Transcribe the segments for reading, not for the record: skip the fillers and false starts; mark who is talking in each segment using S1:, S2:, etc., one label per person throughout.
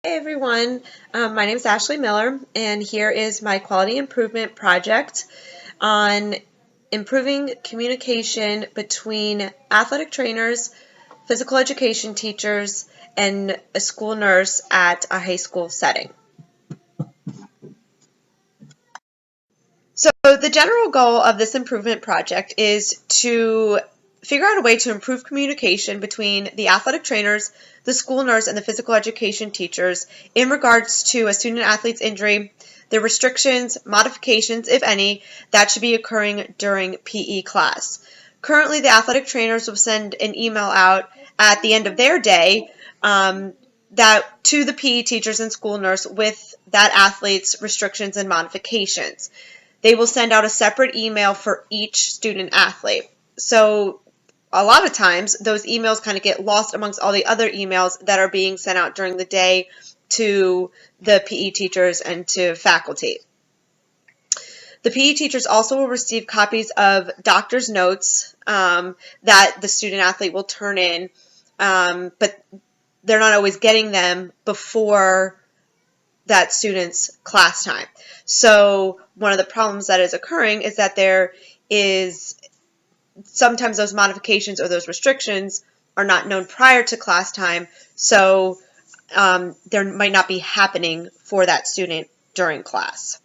S1: Hey everyone, my name is Ashley Miller, and here is my quality improvement project on improving communication between athletic trainers, physical education teachers, and a school nurse at a high school setting. So the general goal of this improvement project is to figure out a way to improve communication between the athletic trainers, the school nurse, and the physical education teachers in regards to a student athlete's injury, the restrictions, modifications, if any, that should be occurring during PE class. Currently, the athletic trainers will send an email out at the end of their day that to the PE teachers and school nurse with that athlete's restrictions and modifications. They will send out a separate email for each student athlete. So a lot of times those emails kind of get lost amongst all the other emails that are being sent out during the day to the PE teachers and to faculty. The PE teachers also will receive copies of doctor's notes that the student athlete will turn in, but they're not always getting them before that student's class time. So one of the problems that is occurring is that there is sometimes those modifications or those restrictions are not known prior to class time, so there might not be happening for that student during class.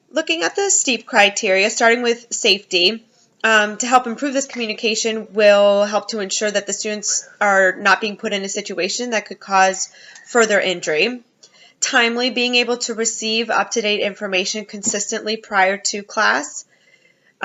S1: Looking at the STEEP criteria, starting with safety, to help improve this communication will help to ensure that the students are not being put in a situation that could cause further injury. Timely, being able to receive up-to-date information consistently prior to class.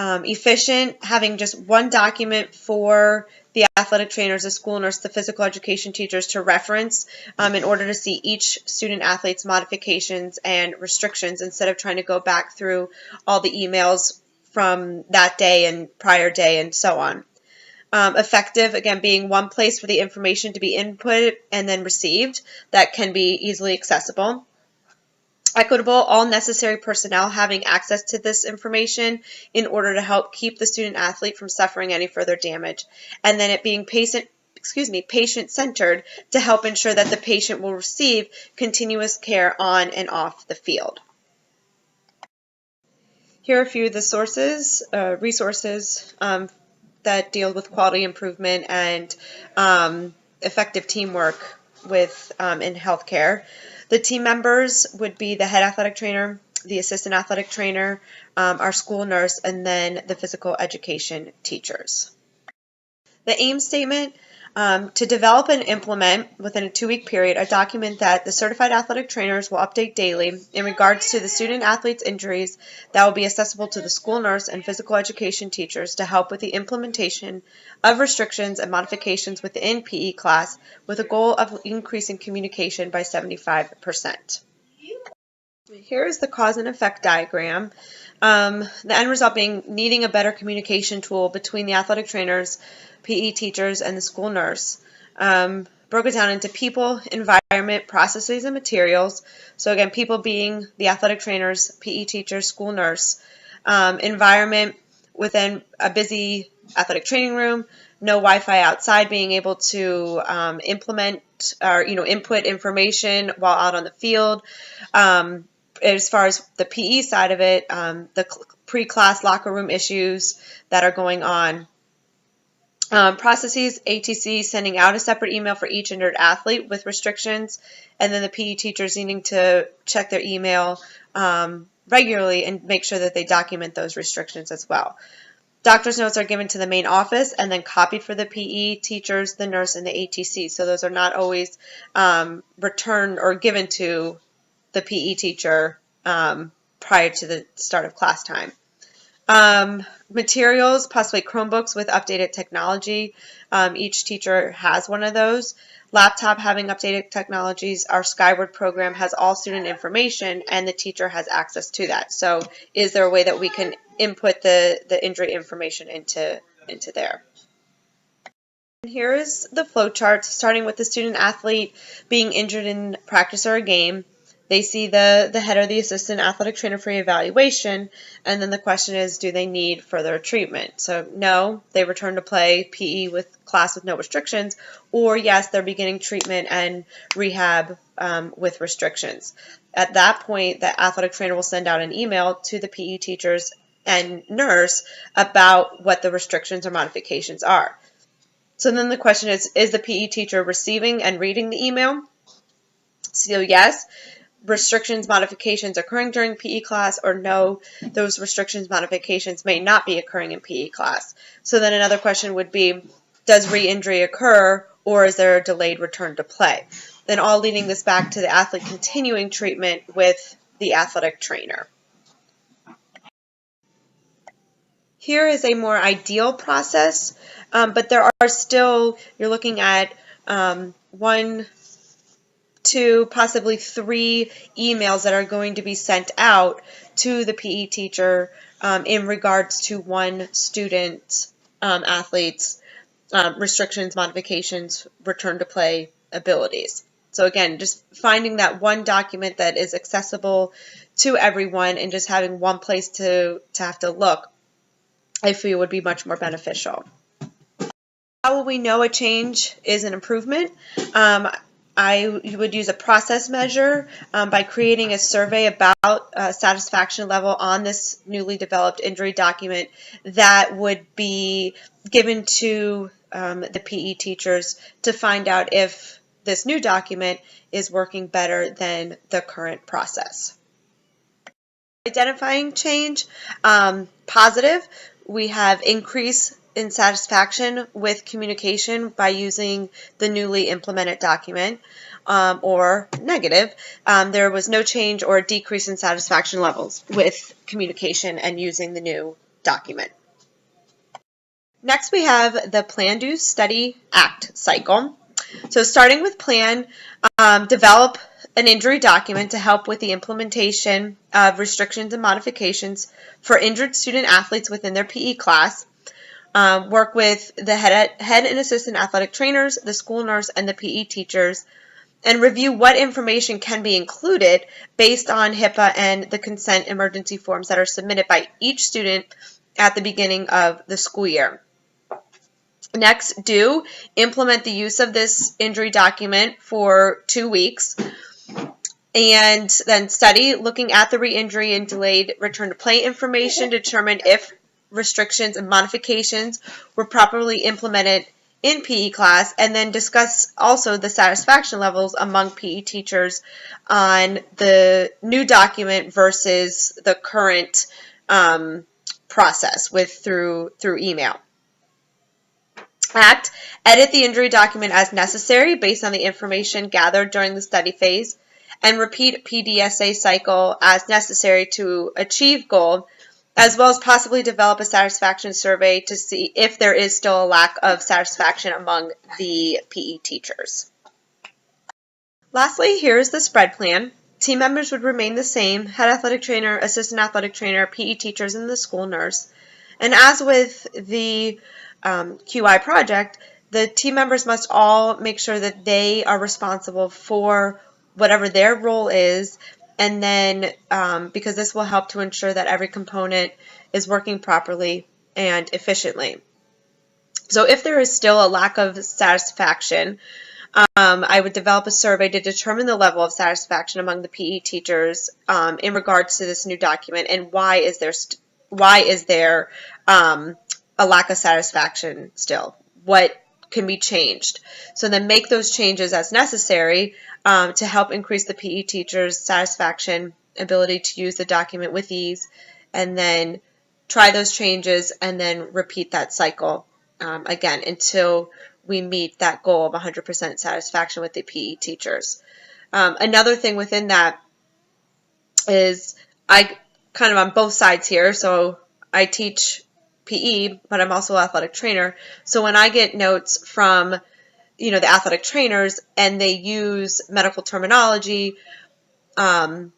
S1: Efficient, having just one document for the athletic trainers, the school nurse, the physical education teachers to reference in order to see each student athlete's modifications and restrictions instead of trying to go back through all the emails from that day and prior day and so on. Effective, again, being one place for the information to be input and then received that can be easily accessible. Equitable, all necessary personnel having access to this information in order to help keep the student athlete from suffering any further damage. And then it being patient-centered to help ensure that the patient will receive continuous care on and off the field. Here are a few of the resources that deal with quality improvement and effective teamwork in healthcare. The team members would be the head athletic trainer, the assistant athletic trainer, our school nurse, and then the physical education teachers. The aim statement, to develop and implement within a 2-week period a document that the certified athletic trainers will update daily in regards to the student athlete's injuries that will be accessible to the school nurse and physical education teachers to help with the implementation of restrictions and modifications within PE class with a goal of increasing communication by 75%. Here is the cause and effect diagram. The end result being needing a better communication tool between the athletic trainers, PE teachers, and the school nurse. Broken down into people, environment, processes, and materials. So again, people being the athletic trainers, PE teachers, school nurse. Environment within a busy athletic training room, no Wi-Fi outside, being able to implement or input information while out on the field. As far as the PE side of it, the pre-class locker room issues that are going on. Processes, ATC sending out a separate email for each injured athlete with restrictions, and then the PE teachers needing to check their email regularly and make sure that they document those restrictions as well. Doctor's notes are given to the main office and then copied for the PE teachers, the nurse, and the ATC. So those are not always returned or given to the PE teacher prior to the start of class time. Materials, possibly Chromebooks with updated technology. Each teacher has one of those. Laptop having updated technologies. Our Skyward program has all student information and the teacher has access to that. So is there a way that we can input the injury information into there? And here is the flow chart, starting with the student athlete being injured in practice or a game. They see the head or the assistant athletic trainer for evaluation, and then the question is, do they need further treatment? So no, they return to play PE with class with no restrictions, or yes, they're beginning treatment and rehab with restrictions. At that point, the athletic trainer will send out an email to the PE teachers and nurse about what the restrictions or modifications are. So then the question is the PE teacher receiving and reading the email? So yes, restrictions, modifications occurring during PE class, or no, those restrictions, modifications may not be occurring in PE class. So then another question would be, does re-injury occur, or is there a delayed return to play? Then all leading this back to the athlete continuing treatment with the athletic trainer. Here is a more ideal process, but there are still, you're looking at 1, 2, possibly 3 emails that are going to be sent out to the PE teacher in regards to one student athlete's restrictions, modifications, return to play abilities. So again, just finding that one document that is accessible to everyone and just having one place to have to look, I feel would be much more beneficial. How will we know a change is an improvement? I would use a process measure by creating a survey about satisfaction level on this newly developed injury document that would be given to the PE teachers to find out if this new document is working better than the current process. Identifying change, positive, we have increase in satisfaction with communication by using the newly implemented document, or negative, there was no change or decrease in satisfaction levels with communication and using the new document. Next we have the Plan, Do, Study, Act cycle. So starting with plan, develop an injury document to help with the implementation of restrictions and modifications for injured student athletes within their PE class. Work with the head and assistant athletic trainers, the school nurse, and the PE teachers, and review what information can be included based on HIPAA and the consent emergency forms that are submitted by each student at the beginning of the school year. Next, do implement the use of this injury document for 2 weeks. And then study, looking at the re-injury and delayed return to play information, determine if restrictions and modifications were properly implemented in PE class, and then discuss also the satisfaction levels among PE teachers on the new document versus the current process through email. Act, edit the injury document as necessary based on the information gathered during the study phase, and repeat PDSA cycle as necessary to achieve goal, as well as possibly develop a satisfaction survey to see if there is still a lack of satisfaction among the PE teachers. Lastly, here is the spread plan. Team members would remain the same: head athletic trainer, assistant athletic trainer, PE teachers, and the school nurse. And as with the QI project, the team members must all make sure that they are responsible for whatever their role is, and then because this will help to ensure that every component is working properly and efficiently. So if there is still a lack of satisfaction, I would develop a survey to determine the level of satisfaction among the PE teachers in regards to this new document, and why is there a lack of satisfaction still? What can be changed? So then make those changes as necessary to help increase the PE teacher's satisfaction, ability to use the document with ease, and then try those changes and then repeat that cycle again until we meet that goal of 100% satisfaction with the PE teachers. Another thing within that is I kind of on both sides here, so I teach PE, but I'm also an athletic trainer. So when I get notes from, the athletic trainers and they use medical terminology, I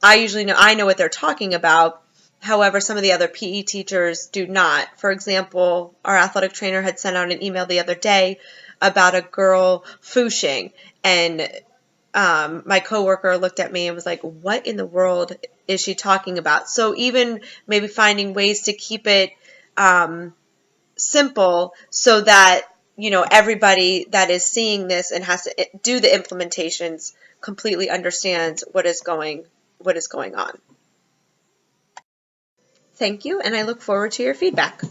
S1: know what they're talking about. However, some of the other PE teachers do not. For example, our athletic trainer had sent out an email the other day about a girl fooshing, and my coworker looked at me and was like, what in the world is she talking about? So even maybe finding ways to keep it simple so that, everybody that is seeing this and has to do the implementations completely understands what is going on. Thank you, and I look forward to your feedback.